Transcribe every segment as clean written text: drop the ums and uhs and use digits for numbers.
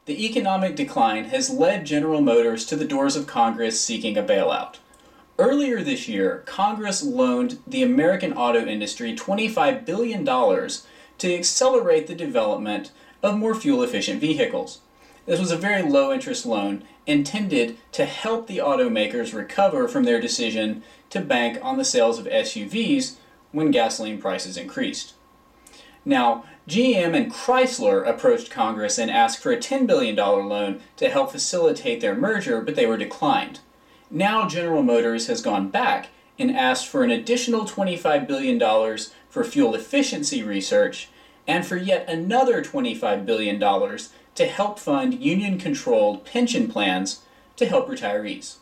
the economic decline has led General Motors to the doors of Congress seeking a bailout. Earlier this year, Congress loaned the American auto industry $25 billion to accelerate the development of more fuel-efficient vehicles. This was a very low-interest loan intended to help the automakers recover from their decision to bank on the sales of SUVs when gasoline prices increased. Now, GM and Chrysler approached Congress and asked for a $10 billion loan to help facilitate their merger, but they were declined. Now General Motors has gone back and asked for an additional $25 billion for fuel efficiency research and for yet another $25 billion to help fund union-controlled pension plans to help retirees.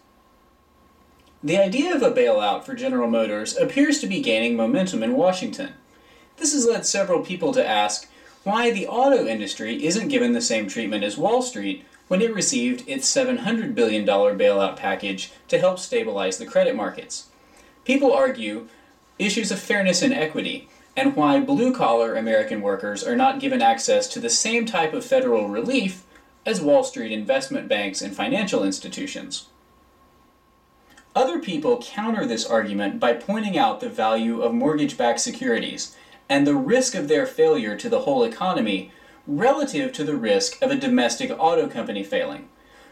The idea of a bailout for General Motors appears to be gaining momentum in Washington. This has led several people to ask why the auto industry isn't given the same treatment as Wall Street when it received its $700 billion bailout package to help stabilize the credit markets. People argue issues of fairness and equity, and why blue-collar American workers are not given access to the same type of federal relief as Wall Street investment banks and financial institutions. Other people counter this argument by pointing out the value of mortgage-backed securities and the risk of their failure to the whole economy relative to the risk of a domestic auto company failing.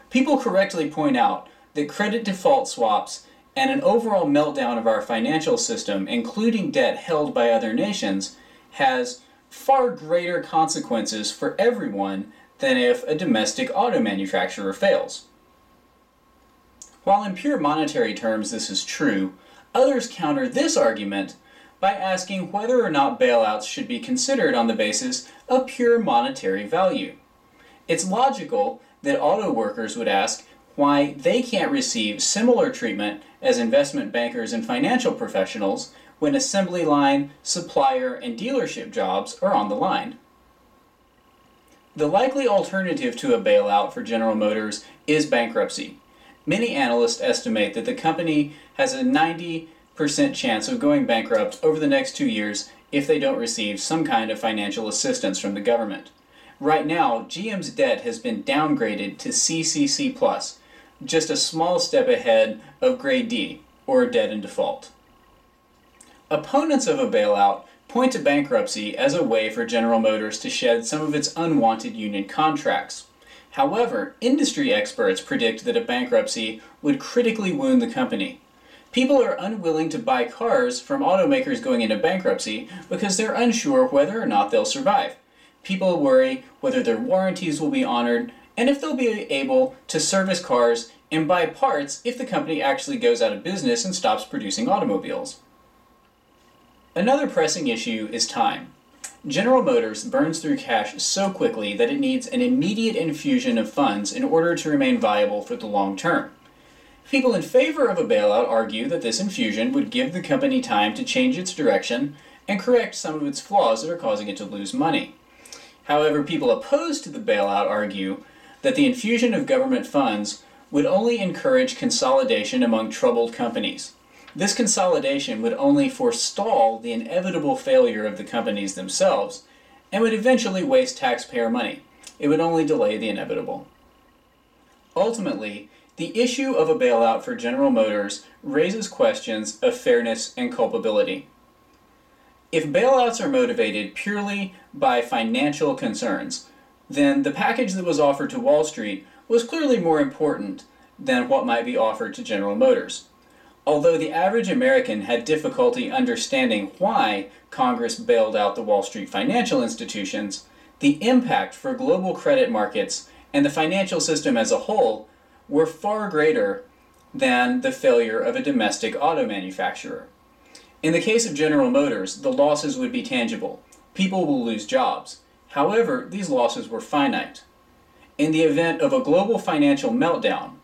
People correctly point out that credit default swaps and an overall meltdown of our financial system, including debt held by other nations, has far greater consequences for everyone than if a domestic auto manufacturer fails. While in pure monetary terms this is true, others counter this argument by asking whether or not bailouts should be considered on the basis of pure monetary value. It's logical that auto workers would ask why they can't receive similar treatment as investment bankers and financial professionals when assembly line, supplier, and dealership jobs are on the line. The likely alternative to a bailout for General Motors is bankruptcy. Many analysts estimate that the company has a 90% chance of going bankrupt over the next 2 years if they don't receive some kind of financial assistance from the government. Right now, GM's debt has been downgraded to CCC+, just a small step ahead of grade D, or debt in default. Opponents of a bailout point to bankruptcy as a way for General Motors to shed some of its unwanted union contracts. However, industry experts predict that a bankruptcy would critically wound the company. People are unwilling to buy cars from automakers going into bankruptcy because they're unsure whether or not they'll survive. People worry whether their warranties will be honored and if they'll be able to service cars and buy parts if the company actually goes out of business and stops producing automobiles. Another pressing issue is time. General Motors burns through cash so quickly that it needs an immediate infusion of funds in order to remain viable for the long term. People in favor of a bailout argue that this infusion would give the company time to change its direction and correct some of its flaws that are causing it to lose money. However, people opposed to the bailout argue that the infusion of government funds would only encourage consolidation among troubled companies. This consolidation would only forestall the inevitable failure of the companies themselves and would eventually waste taxpayer money. It would only delay the inevitable. Ultimately, the issue of a bailout for General Motors raises questions of fairness and culpability. If bailouts are motivated purely by financial concerns, then the package that was offered to Wall Street was clearly more important than what might be offered to General Motors. Although the average American had difficulty understanding why Congress bailed out the Wall Street financial institutions, the impact for global credit markets and the financial system as a whole were far greater than the failure of a domestic auto manufacturer. In the case of General Motors, the losses would be tangible. People will lose jobs. However, these losses were finite. In the event of a global financial meltdown,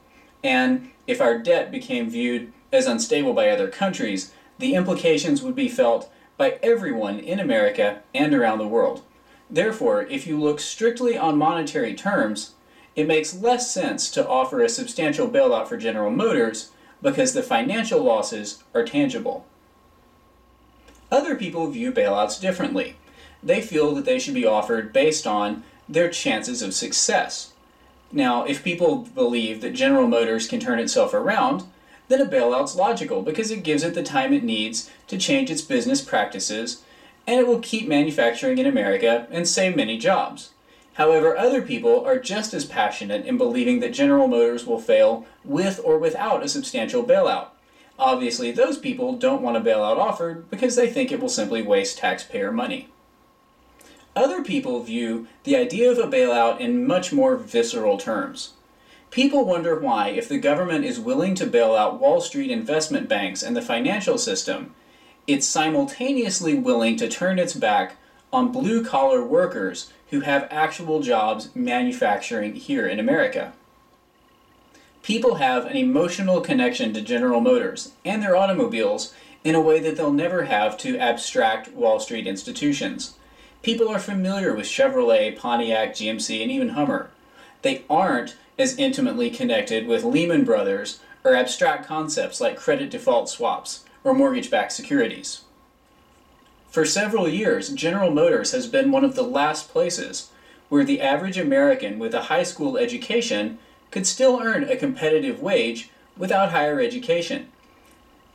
and if our debt became viewed as unstable by other countries, the implications would be felt by everyone in America and around the world. Therefore, if you look strictly on monetary terms, it makes less sense to offer a substantial bailout for General Motors because the financial losses are tangible. Other people view bailouts differently. They feel that they should be offered based on their chances of success. Now, if people believe that General Motors can turn itself around, then a bailout's logical because it gives it the time it needs to change its business practices, and it will keep manufacturing in America and save many jobs. However, other people are just as passionate in believing that General Motors will fail with or without a substantial bailout. Obviously, those people don't want a bailout offered because they think it will simply waste taxpayer money. Other people view the idea of a bailout in much more visceral terms. People wonder why, if the government is willing to bail out Wall Street investment banks and the financial system, it's simultaneously willing to turn its back on blue-collar workers who have actual jobs manufacturing here in America. People have an emotional connection to General Motors and their automobiles in a way that they'll never have to abstract Wall Street institutions. People are familiar with Chevrolet, Pontiac, GMC, and even Hummer. They aren't as intimately connected with Lehman Brothers or abstract concepts like credit default swaps or mortgage-backed securities. For several years, General Motors has been one of the last places where the average American with a high school education could still earn a competitive wage without higher education.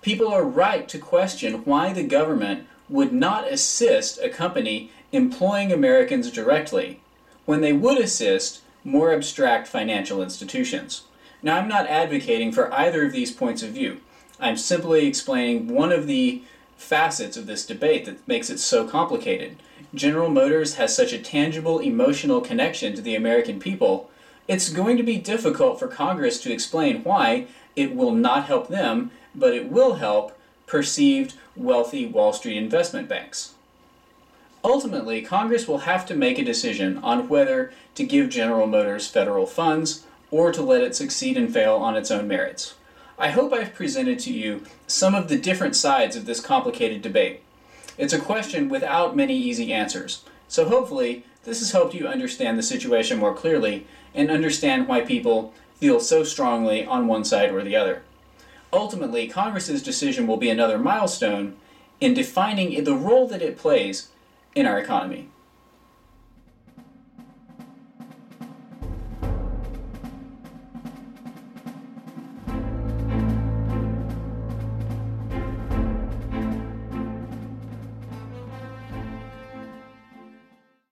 People are right to question why the government would not assist a company employing Americans directly when they would assist more abstract financial institutions. Now, I'm not advocating for either of these points of view. I'm simply explaining one of the facets of this debate that makes it so complicated. General Motors has such a tangible emotional connection to the American people, it's going to be difficult for Congress to explain why it will not help them, but it will help perceived wealthy Wall Street investment banks. Ultimately, Congress will have to make a decision on whether to give General Motors federal funds or to let it succeed and fail on its own merits. I hope I've presented to you some of the different sides of this complicated debate. It's a question without many easy answers, so hopefully this has helped you understand the situation more clearly and understand why people feel so strongly on one side or the other. Ultimately, Congress's decision will be another milestone in defining the role that it plays in our economy.